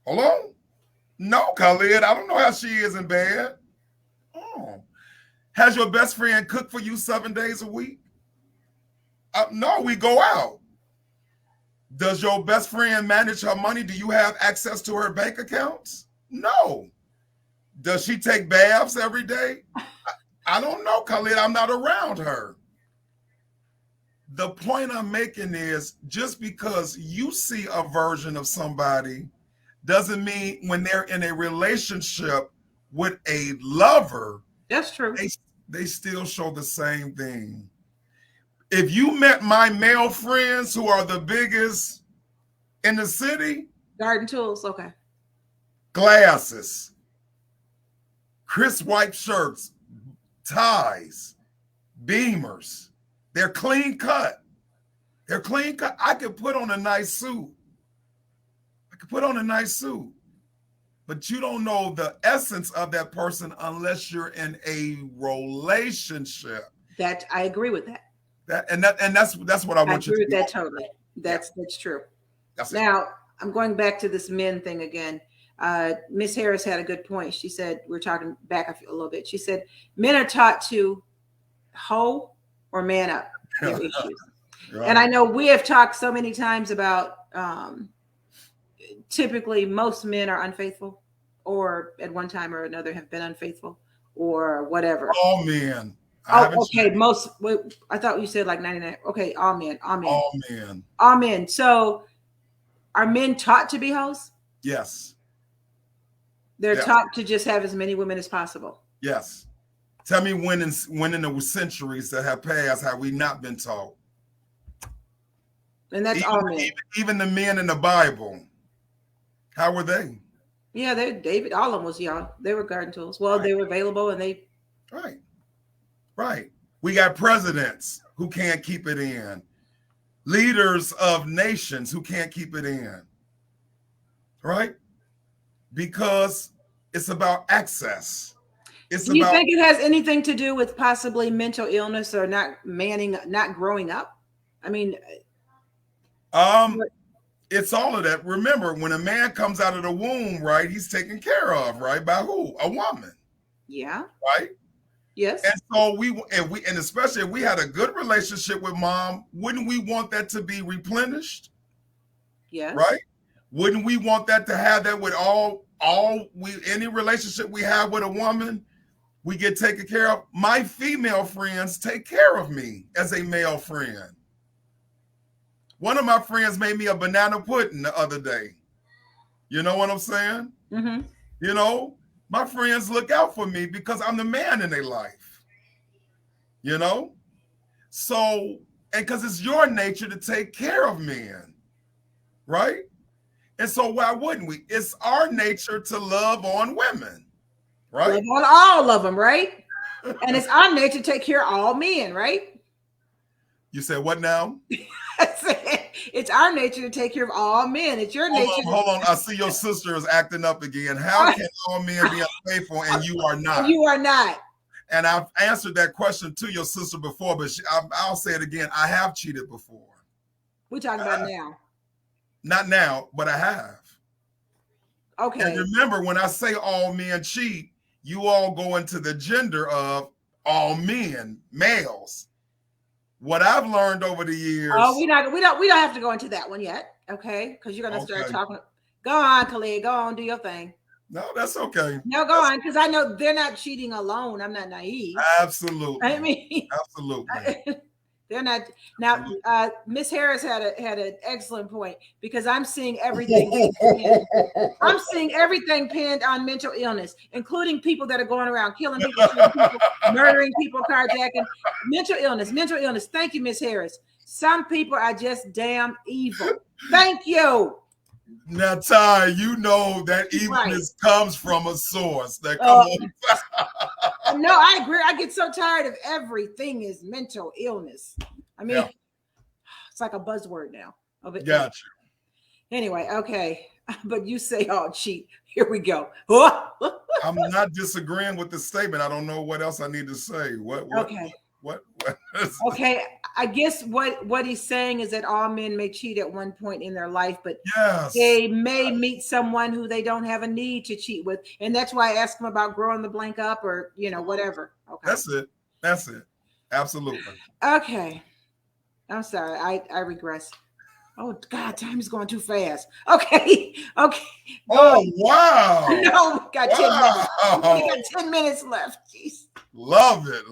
Hello? No, Khalid. I don't know how she is in bed. Oh. Has your best friend cooked for you 7 days a week? No, we go out. Does your best friend manage her money? Do you have access to her bank accounts? No. Does she take baths every day? I don't know, Khalid. I'm not around her. The point I'm making is just because you see a version of somebody doesn't mean when they're in a relationship with a lover, that's true. They still show the same thing. If you met my male friends who are the biggest in the city, garden tools, okay. Glasses, crisp white shirts, ties, Beamers. They're clean cut. I could put on a nice suit. But you don't know the essence of that person unless you're in a relationship. That I agree with that. That's what I want you to do. I agree with that totally. That's true. Now, I'm going back to this men thing again. Miss Harris had a good point. She said, we're talking back a little bit. She said, men are taught to hoe or man up their issues. Right. And I know we have talked so many times about typically most men are unfaithful, or at one time or another have been unfaithful, or whatever. All men. Okay. Most. I thought you said like 99. Okay, all men. So, are men taught to be hoes? Yes. They're taught to just have as many women as possible. Yes. Tell me when in the centuries that have passed have we not been taught? And that's all men. Even the men in the Bible. How were they? Yeah, David. All of them was young. They were garden tools. Well, right. They were available, and they. Right. We got presidents who can't keep it in, leaders of nations who can't keep it in. Right? Because it's about access. Do you think it has anything to do with possibly mental illness or not growing up? I mean, it's all of that. Remember, when a man comes out of the womb, right, he's taken care of, right, by who? A woman. Yeah. Right. Yes. And so and especially if we had a good relationship with mom, wouldn't we want that to be replenished? Yes. Right. Wouldn't we want that to have that with any relationship we have with a woman? We get taken care of. My female friends take care of me as a male friend. One of my friends made me a banana pudding the other day. You know what I'm saying? Mm-hmm. You know, my friends look out for me because I'm the man in their life. You know? So, and because it's your nature to take care of men. Right? And so why wouldn't we? It's our nature to love on women. Right? Love on all of them, right? And it's our nature to take care of all men, right? You said what now? It's our nature to take care of all men. It's your nature. Hold on. I see your sister is acting up again. How can all men be unfaithful and you are not? You are not. And I've answered that question to your sister before, but I'll say it again. I have cheated before. We're talking about now. Not now, but I have. Okay. And remember, when I say all men cheat, you all go into the gender of all men, males. What I've learned over the years. Oh, we don't have to go into that one yet, okay? Because you're gonna start talking. Go on, Khalid. Go on, do your thing. No, that's okay. No, go on, because I know they're not cheating alone. I'm not naive. Absolutely. I mean, absolutely. They're not. Now, Miss Harris had an excellent point, because I'm seeing everything. I'm seeing everything pinned on mental illness, including people that are going around killing people, murdering people, carjacking. Mental illness. Thank you, Miss Harris. Some people are just damn evil. Thank you. Now, Ty, you know that evilness comes from a source. That No, I agree. I get so tired of everything is mental illness. I mean, it's like a buzzword now. Gotcha. Anyway, okay. But you say, oh, cheat. Here we go. I'm not disagreeing with the statement. I don't know what else I need to say. What? Okay. I guess what he's saying is that all men may cheat at one point in their life, but they may meet someone who they don't have a need to cheat with. And that's why I asked him about growing the blank up, or, whatever. Okay. That's it. Absolutely. Okay. I'm sorry. I regress. Oh God, time is going too fast. Okay. Oh wow. No, we got 10 minutes. We got 10 minutes left. Jeez. Love it.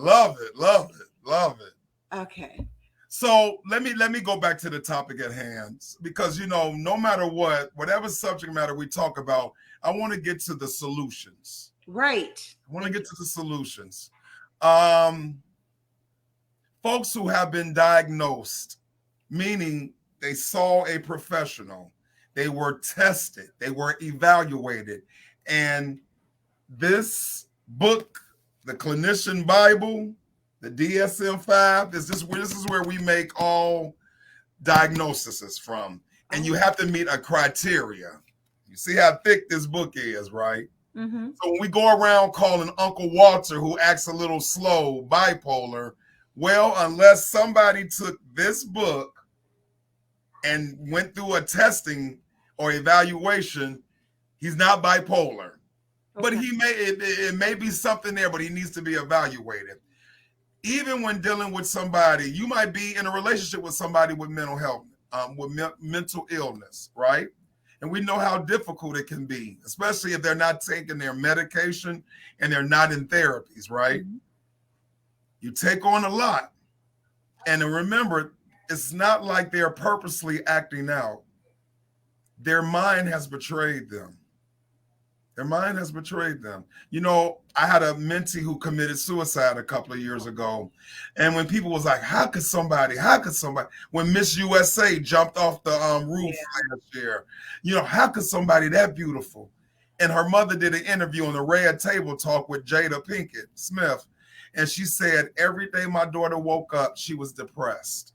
Okay. So let me go back to the topic at hand, because no matter whatever subject matter we talk about, I want to get to the solutions. Right. I want to get to the solutions. Folks who have been diagnosed, meaning they saw a professional, they were tested, they were evaluated, and this book, the Clinician Bible, the DSM-5, this is where we make all diagnoses from, and you have to meet a criteria. You see how thick this book is, right? Mm-hmm. So when we go around calling Uncle Walter, who acts a little slow, bipolar, well, unless somebody took this book and went through a testing or evaluation, he's not bipolar. Okay. But it may be something there, but he needs to be evaluated. Even when dealing with somebody, you might be in a relationship with somebody with mental health, mental illness, right? And we know how difficult it can be, especially if they're not taking their medication and they're not in therapies, right? Mm-hmm. You take on a lot. And remember, it's not like they're purposely acting out. Their mind has betrayed them. I had a mentee who committed suicide a couple of years ago. And when people was like, how could somebody, when Miss USA jumped off the roof last year, how could somebody that beautiful? And her mother did an interview on the Red Table Talk with Jada Pinkett Smith. And she said, every day my daughter woke up, she was depressed.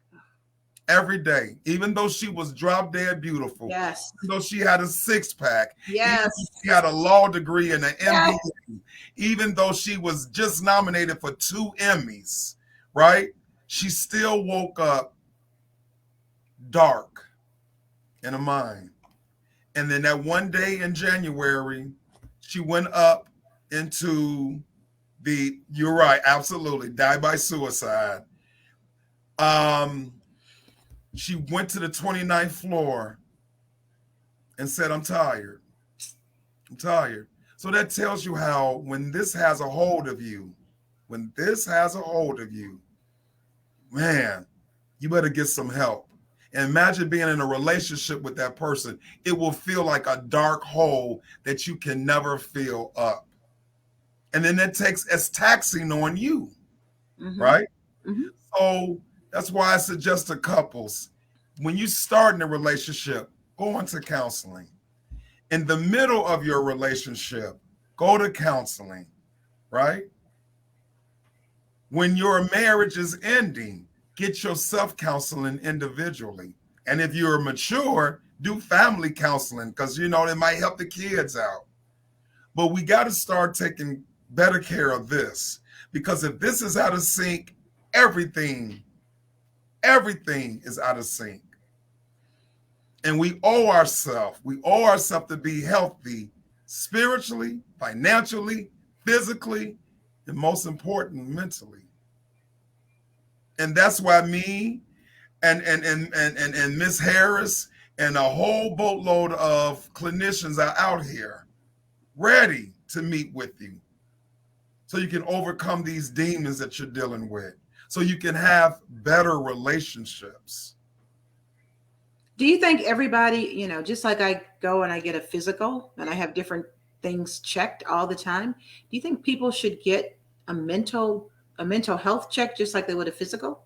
Every day, even though she was drop dead beautiful, yes, even though she had a 6-pack, yes, she had a law degree and an MBA, even though she was just nominated for 2 Emmys, right? She still woke up dark in her mind. And then that one day in January, she went up into you're right, absolutely, died by suicide. She went to the 29th floor and said, I'm tired. So that tells you how when this has a hold of you, man, you better get some help. And imagine being in a relationship with that person. It will feel like a dark hole that you can never fill up. And then it's taxing on you, mm-hmm. right? Mm-hmm. So that's why I suggest to couples, when you start in a relationship, go into counseling. In the middle of your relationship, go to counseling, right? When your marriage is ending, get yourself counseling individually. And if you're mature, do family counseling, because, it might help the kids out. But we got to start taking better care of this, because if this is out of sync, everything is out of sync. And we owe ourselves to be healthy spiritually, financially, physically, and most important, mentally. And that's why me and Miss Harris and a whole boatload of clinicians are out here ready to meet with you so you can overcome these demons that you're dealing with, so you can have better relationships. Do you think everybody, just like I go and I get a physical and I have different things checked all the time, do you think people should get a mental health check just like they would a physical?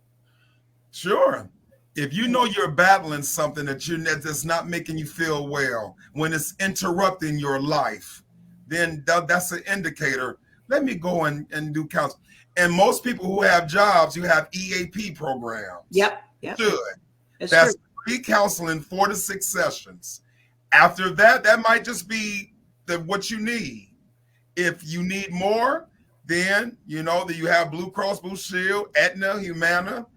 Sure. If you know you're battling something that's not making you feel well, when it's interrupting your life, then that's an indicator. Let me go and do counseling. And most people who have jobs, you have EAP programs. Yep. Good. That's true. Free counseling, 4 to 6 sessions. After that might just be what you need. If you need more, then you know that you have Blue Cross Blue Shield, Aetna, Humana.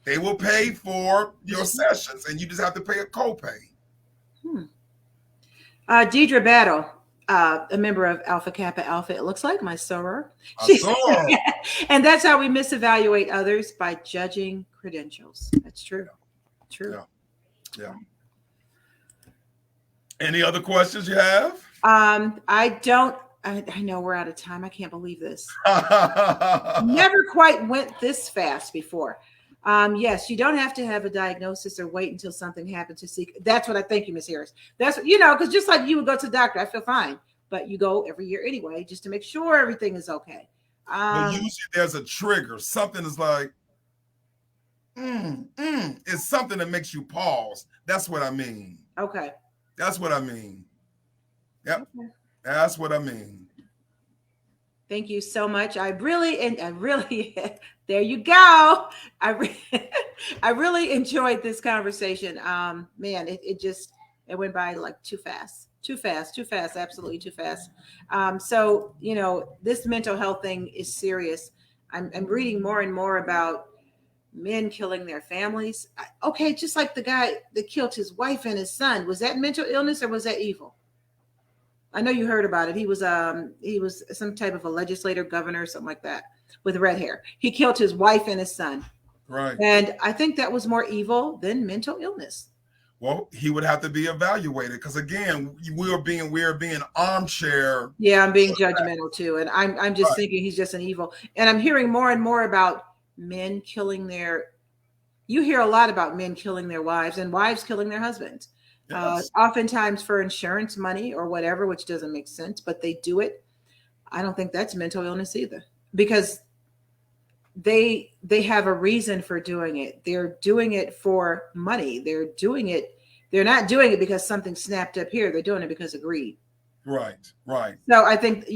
They will pay for your sessions, and you just have to pay a copay. Deidre Battle, a member of Alpha Kappa Alpha, it looks like my soror. And that's how we misevaluate others, by judging credentials. That's true. True. Yeah. Any other questions you have? I don't. I know we're out of time. I can't believe this. Never quite went this fast before. Yes, you don't have to have a diagnosis or wait until something happens to seek. That's what I thank you, Miss Harris. That's because just like you would go to the doctor, I feel fine, but you go every year anyway, just to make sure everything is okay. But usually there's a trigger. Something is like, it's something that makes you pause. That's what I mean. Okay. That's what I mean. Yep. Okay. That's what I mean. Thank you so much. I really, there you go. I really enjoyed this conversation. Man, it went by like too fast, absolutely too fast. So, this mental health thing is serious. I'm reading more and more about men killing their families. Okay. Just like the guy that killed his wife and his son, was that mental illness or was that evil? I know you heard about it. He was some type of a legislator, governor, something like that, with red hair. He killed his wife and his son. Right. And I think that was more evil than mental illness. Well, he would have to be evaluated because again, we are being armchair. Yeah, I'm being judgmental too, and I'm just thinking he's just an evil. And I'm hearing more and more about men killing You hear a lot about men killing their wives and wives killing their husbands. Yes. Oftentimes for insurance money or whatever, which doesn't make sense, but they do it. I don't think that's mental illness either, because they have a reason for doing it. They're doing it for money. They're not doing it because something snapped up here. They're doing it because of greed. Right. So I think,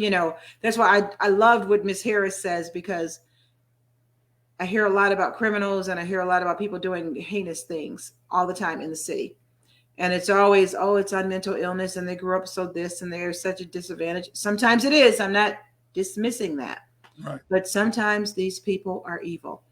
that's why I loved what Miss Harris says, because I hear a lot about criminals and I hear a lot about people doing heinous things all the time in the city. And it's always, it's on mental illness and they grew up so this and they're such a disadvantage. Sometimes it is. I'm not dismissing that. Right. But sometimes these people are evil.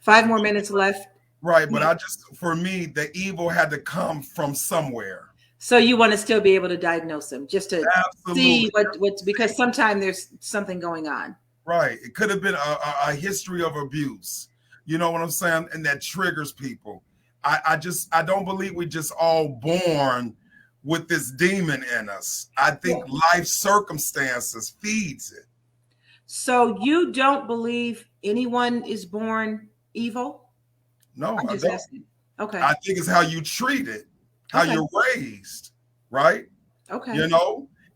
5 more minutes left. Right. But for me, the evil had to come from somewhere. So you want to still be able to diagnose them just to see what's, because sometimes there's something going on. Right. It could have been a history of abuse. You know what I'm saying? And that triggers people. I don't believe we just all born with this demon in us. I think life circumstances feeds it. So you don't believe anyone is born evil? No, I don't. Asking. Okay. I think it's how you treat it, how you're raised, right? Okay.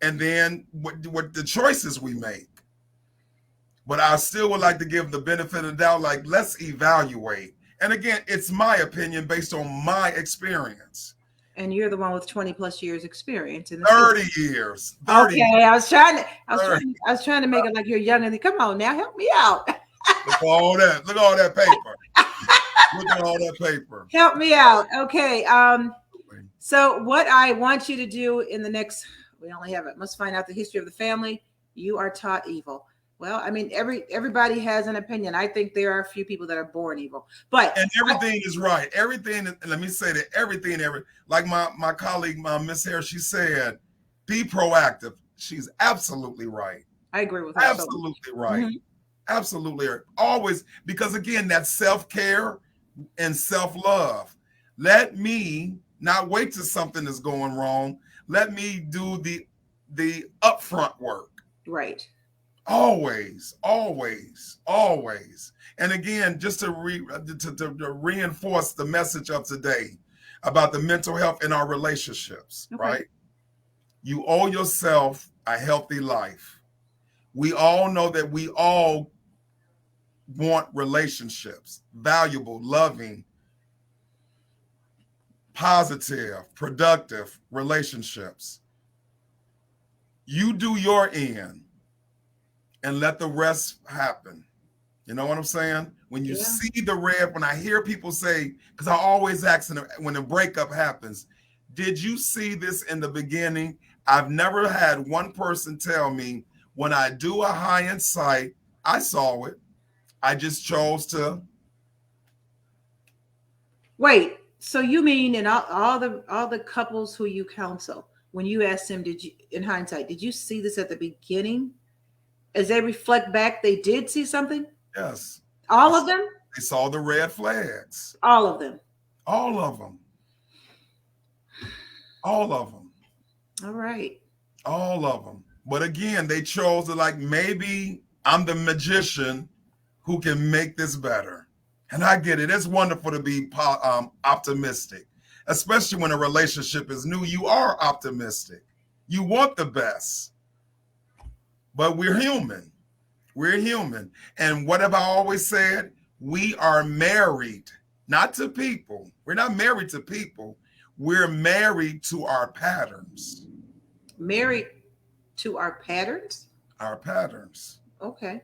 And then what the choices we make. But I still would like to give the benefit of the doubt, like, let's evaluate. And again, it's my opinion based on my experience. And you're the one with 20 plus years experience. In 30 years. 30 okay, years. I was trying to make it like you're young. And come on now, help me out. Look at all that. Look at all that paper. Look at all that paper. Help me out. Okay. So what I want you to do in the next, we only have it. Must find out the history of the family. You are taught evil. Well, I mean, everybody has an opinion. I think there are a few people that are born evil, but everything is right. Everything. Let me say that everything. Like my colleague, Miss Harris, she said, be proactive. She's absolutely right. I agree with her. Absolutely right. Mm-hmm. Absolutely. Always, because again, that's self-care and self-love. Let me not wait till something is going wrong. Let me do the upfront work. Right. Always. And again, just to reinforce the message of today about the mental health in our relationships, okay. Right? You owe yourself a healthy life. We all know that we all want relationships, valuable, loving, positive, productive relationships. You do your end and let the rest happen. You know what I'm saying? When you see the red, when I hear people say, because I always ask when a breakup happens, did you see this in the beginning? I've never had one person tell me, when I do a hindsight, I saw it. I just chose to. Wait, so you mean in all the couples who you counsel, when you asked them, did you, in hindsight, did you see this at the beginning? As they reflect back, they did see something? Yes. All of them? They saw the red flags. All of them. All of them. All of them. All right. All of them. But again, they chose to, like, maybe I'm the magician who can make this better. And I get it. It's wonderful to be optimistic, especially when a relationship is new. You are optimistic. You want the best. But we're human. We're human. And what have I always said? We are married, not to people. We're not married to people. We're married to our patterns. Married to our patterns? Our patterns. Okay.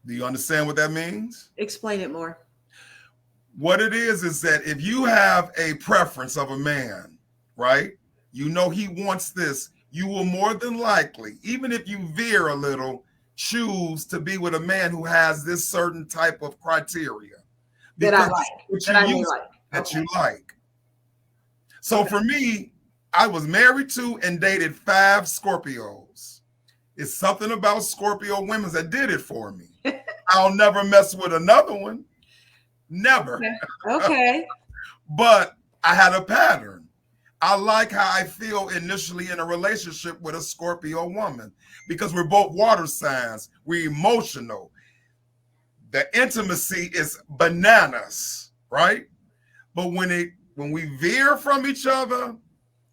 Do you understand what that means? Explain it more. What it is that if you have a preference of a man, right? You know he wants this. You will more than likely, even if you veer a little, choose to be with a man who has this certain type of criteria. That I like. That you like. So for me, I was married to and dated 5 Scorpios. It's something about Scorpio women that did it for me. I'll never mess with another one. Never. Okay. But I had a pattern. I like how I feel initially in a relationship with a Scorpio woman because we're both water signs. We're emotional. The intimacy is bananas, right? But when we veer from each other,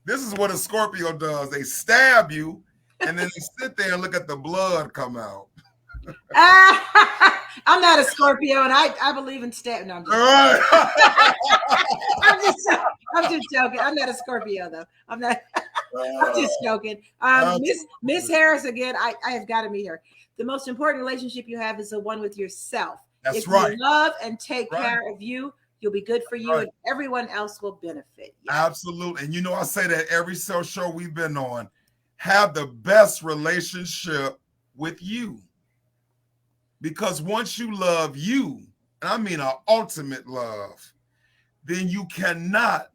this is what a Scorpio does. They stab you and then they sit there and look at the blood come out. I'm not a Scorpio, and I believe in stabbing. No, I'm just joking. I'm not a Scorpio, though. I'm just joking. Miss Harris, again, I have got to meet her. The most important relationship you have is the one with yourself. That's right. If you love and take care of you, you'll be good for you, and everyone else will benefit. Absolutely. And you know, I say that every show we've been on, have the best relationship with you. Because once you love you, and I mean an ultimate love, then you cannot,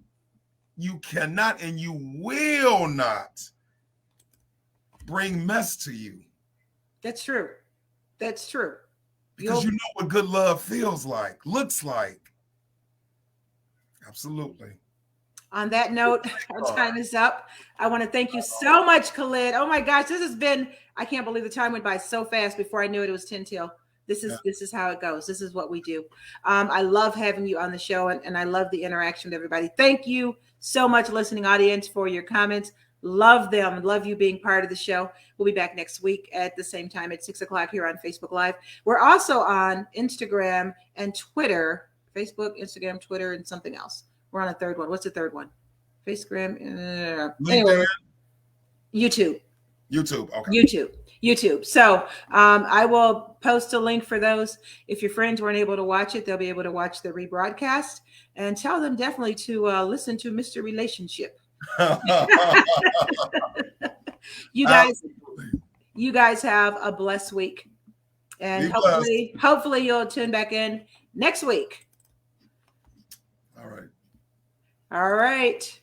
and you will not bring mess to you. That's true. That's true. Because you know what good love feels like, looks like. Absolutely. On that note, our time is up. I want to thank you so much, Khalid. Oh my gosh, this has been, I can't believe the time went by so fast. Before I knew it, it was 10 till. This is how it goes. This is what we do. I love having you on the show, and I love the interaction with everybody. Thank you so much, listening audience, for your comments. Love them. Love you being part of the show. We'll be back next week at the same time at 6 o'clock here on Facebook Live. We're also on Instagram and Twitter. Facebook, Instagram, Twitter, and something else. We're on a third one. What's the third one? Facebook. Anyway, YouTube. Okay. YouTube. So I will post a link for those. If your friends weren't able to watch it, they'll be able to watch the rebroadcast, and tell them definitely to listen to Mr. Relationship. You guys, You guys have a blessed week. And hopefully you'll tune back in next week. All right. All right.